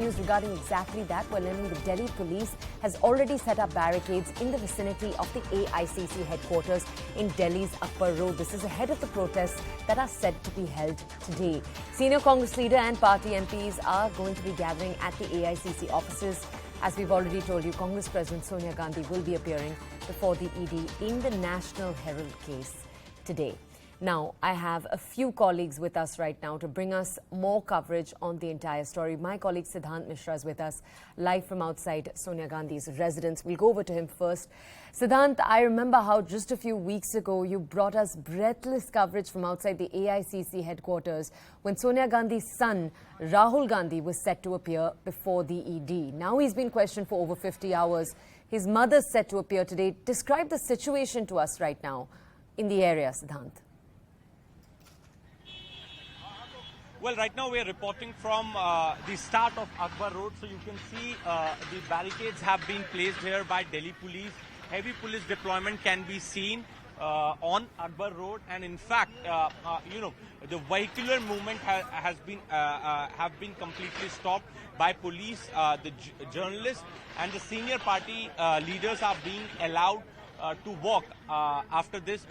news regarding exactly that. Well, the Delhi police has already set up barricades in the vicinity of the AICC headquarters in Delhi's Akbar Road. This is ahead of the protests that are said to be held today. Senior Congress leader and party MPs are going to be gathering at the AICC offices. As we've already told you, Congress President Sonia Gandhi will be appearing before the ED in the National Herald case today. Now, I have a few colleagues with us right now to bring us more coverage on the entire story. My colleague Siddhant Mishra is with us live from outside Sonia Gandhi's residence. We'll go over to him first. Siddhant, I remember how just a few weeks ago you brought us breathless coverage from outside the AICC headquarters when Sonia Gandhi's son, Rahul Gandhi, was set to appear before the ED. Now he's been questioned for over 50 hours. His mother's set to appear today. Describe the situation to us right now in the area, Siddhant. Well, right now we are reporting from the start of Akbar Road. So you can see the barricades have been placed here by Delhi police. Heavy police deployment can be seen on Akbar Road, and in fact, the vehicular movement have been completely stopped by police. The journalists and the senior party leaders are being allowed to walk after this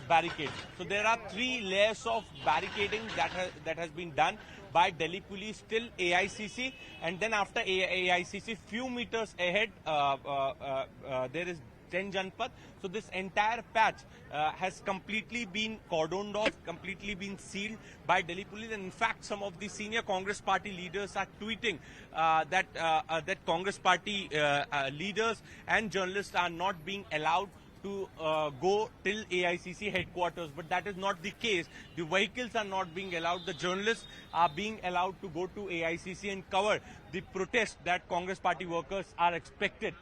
barricade. So there are 3 layers of barricading that has been done by Delhi police till AICC, and then after AICC, few meters ahead, there is 10 Janpad. So this entire patch has completely been cordoned off, completely been sealed by Delhi police. And in fact, some of the senior Congress party leaders are tweeting that Congress party leaders and journalists are not being allowed to go till AICC headquarters, but that is not the case. The vehicles are not being allowed. The journalists are being allowed to go to AICC and cover the protest that Congress party workers are expected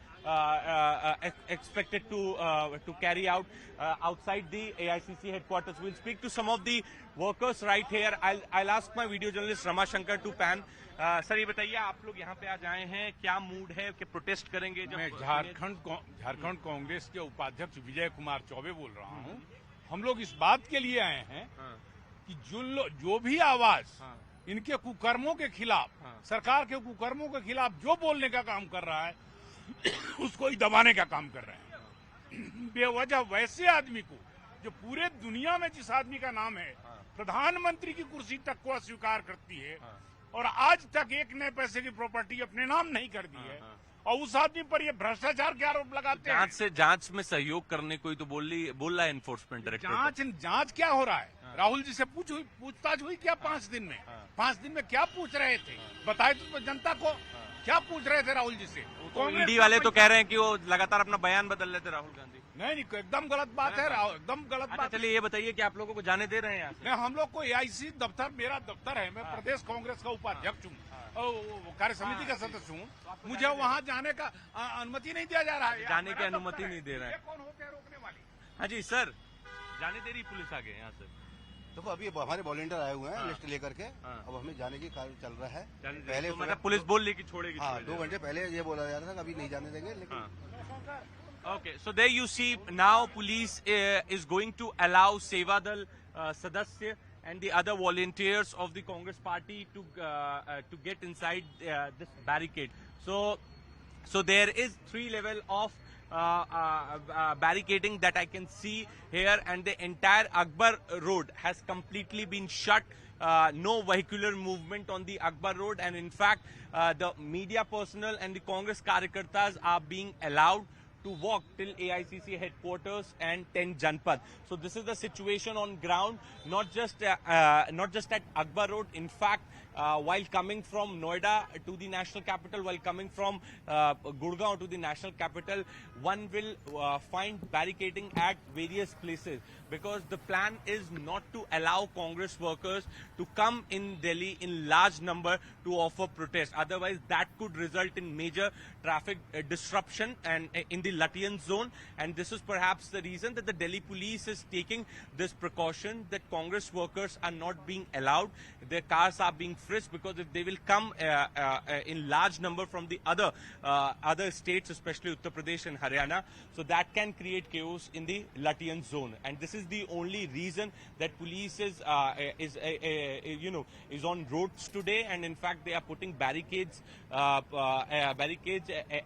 to carry out outside the AICC headquarters. We'll speak to some of the workers right here. I'll ask my video journalist Rama Shankar to pan. Sir ये बताइए, आप लोग यहाँ पे आज आए हैं, क्या मूड है कि प्रोटेस्ट करेंगे? मैं झारखंड कांग्रेस के उपाध्यक्ष विजय कुमार चौबे बोल रहा हूँ। हम लोग इस बात के लिए आए हैं कि जो भी आवाज इनके कुकर्मों के खिलाफ, सरकार के कुकर्मों के खिलाफ जो बोलने का काम कर रहा है, उसको ही दबाने का काम कर रहे हैं। बेवजह वैसे आदमी को, जो पूरे दुनिया में जिस आदमी का नाम है, प्रधानमंत्री की कुर्सी तक को अस्वीकार करती है और आज तक 1 नए पैसे की प्रॉपर्टी अपने नाम नहीं कर दी है, और उस आदमी पर ये भ्रष्टाचार के आरोप लगाते हैं। जांच में सहयोग करने को ही तो बोल रहा है एनफोर्समेंट डायरेक्टर। जांच क्या हो रहा है? राहुल जी से पूछताछ हुई क्या 5 दिन में? 5 दिन में क्या पूछ रहे थे? बताए तो जनता को क्या पूछ रहे थे राहुल जी से? तो ईडी वाले तो कह रहे हैं कि वो लगातार अपना बयान बदल रहे थे राहुल गांधी। नहीं, एकदम गलत बात है, एकदम गलत बात। चलिए ये बताइए कि आप लोगों को जाने दे रहे हैं? नहीं, हम लोग को AICC दफ्तर, मेरा दफ्तर है, मैं प्रदेश कांग्रेस का उपाध्यक्ष हूँ, कार्य समिति का सदस्य हूँ। मुझे वहाँ जाने का अनुमति नहीं दिया जा रहा है। जाने की अनुमति नहीं दे रहा है। कौन होते हैं रोकने वाली? हाँ जी सर, जाने दे रही पुलिस आगे यहाँ से? देखो, अभी हमारे वॉलंटियर आए हुए हैं लिस्ट लेकर के। अब हमें जाने की कार्य चल रहा है। पहले तो मतलब पुलिस बोल रही कि छोड़ेगी। 2 घंटे पहले ये बोला जा रहा था, अभी नहीं जाने देंगे, लेकिन Okay, so there you see now police is going to allow Sevadal Sadasya and the other volunteers of the Congress party to get inside this barricade. So there is 3 level of barricading that I can see here, and the entire Akbar Road has completely been shut. No vehicular movement on the Akbar Road, and in fact the media personnel and the Congress Karyakartas are being allowed to walk till AICC headquarters and 10 Janpad. So this is the situation on ground, not just at Akbar Road. In fact, while coming from Noida to the national capital, while coming from Gurgaon to the national capital, one will find barricading at various places, because the plan is not to allow Congress workers to come in Delhi in large number to offer protest. Otherwise, that could result in major traffic disruption and in the Latian zone. And this is perhaps the reason that the Delhi police is taking this precaution, that Congress workers are not being allowed. Their cars are being frisk, because if they will come in large number from the other states, especially Uttar Pradesh and Haryana, so that can create chaos in the Latian zone. And this is the only reason that police is on roads today, and in fact they are putting barricades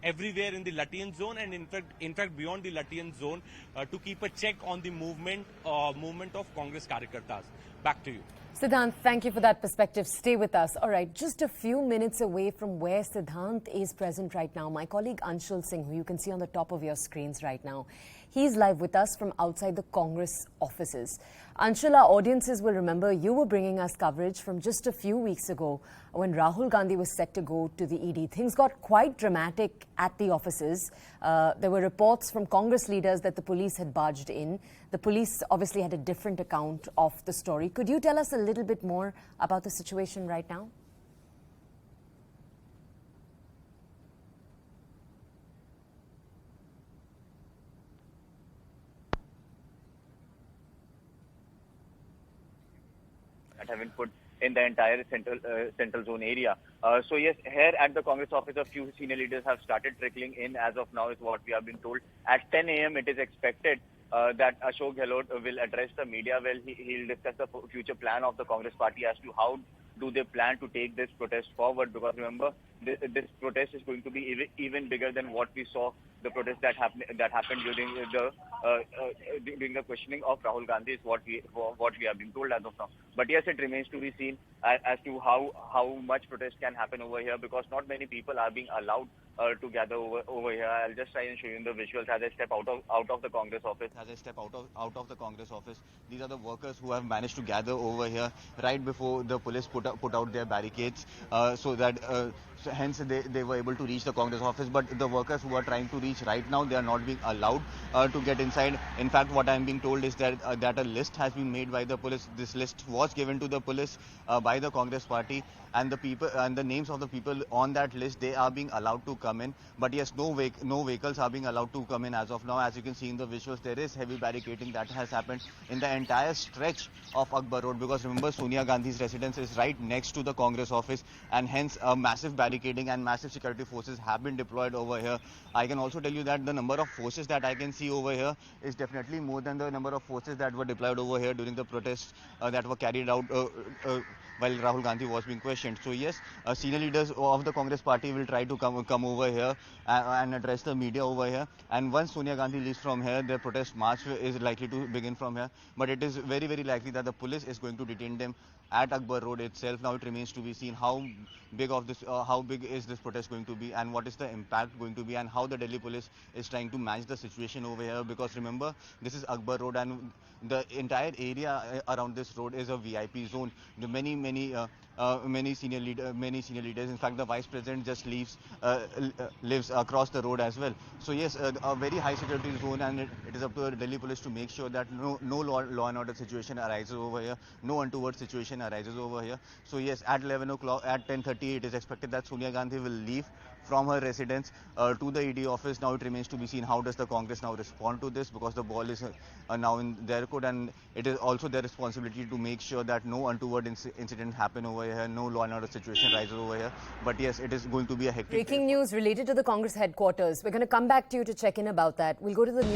everywhere in the Latian zone, and in fact beyond the Latian zone, to keep a check on the movement of Congress Karyakartas. Back to you. Siddhant, thank you for that perspective. Stay with us. All right, just a few minutes away from where Siddhant is present right now, my colleague Anshul Singh, who you can see on the top of your screens right now, he's live with us from outside the Congress offices. Anshul, our audiences will remember you were bringing us coverage from just a few weeks ago when Rahul Gandhi was set to go to the ED. Things got quite dramatic at the offices. There were reports from Congress leaders that the police had barged in. The police obviously had a different account of the story. Could you tell us a little bit more about the situation right now? That have been put in the entire central zone area. So yes, here at the Congress office, a few senior leaders have started trickling in as of now, is what we have been told. At 10 a.m. it is expected that Ashok Gehlot will address the media. Well, he'll discuss the future plan of the Congress party as to how do they plan to take this protest forward, because remember, this protest is going to be even bigger than what we saw, the protest that happened during the questioning of Rahul Gandhi, is what we have been told as of now. But yes, it remains to be seen as to how much protest can happen over here, because not many people are being allowed to gather over here. I'll just try and show you in the visuals as I step out of the Congress office. As I step out of the Congress office, these are the workers who have managed to gather over here right before the police put out their barricades, so hence they were able to reach the Congress office. But the workers who are trying to reach right now, they are not being allowed to get inside. In fact, what I am being told is that a list has been made by the police. This list was given to the police by the Congress party, and the people and the names of the people on that list, they are being allowed to come in. But yes, no vehicles are being allowed to come in as of now. As you can see in the visuals, there is heavy barricading that has happened in the entire stretch of Akbar Road, because remember, Sonia Gandhi's residence is right next to the Congress office, and hence a massive barricading and massive security forces have been deployed over here. I can also tell you that the number of forces that I can see over here is definitely more than the number of forces that were deployed over here during the protests that were carried out while Rahul Gandhi was being questioned. So yes, senior leaders of the Congress party will try to come over here and address the media over here. And once Sonia Gandhi leaves from here, the protest march is likely to begin from here. But it is very, very likely that the police is going to detain them at Akbar Road itself. Now it remains to be seen how big is this protest going to be, and what is the impact going to be, and how the Delhi police is trying to manage the situation over here. Because remember, this is Akbar Road, and the entire area around this road is a VIP zone. The many senior leaders. In fact, the vice president just lives across the road as well. So yes, a very high security zone, and it is up to the Delhi police to make sure that no law and order situation arises over here, no untoward situation arises over here. So yes, at 11 o'clock, at 10:30, it is expected that Sonia Gandhi will leave from her residence to the ED office. Now it remains to be seen how does the Congress now respond to this, because the ball is now in their court, and it is also their responsibility to make sure that no untoward incident happen over here, no law and order situation rises over here. But yes, it is going to be a hectic. Breaking news related to the Congress headquarters. We're going to come back to you to check in about that. We'll go to the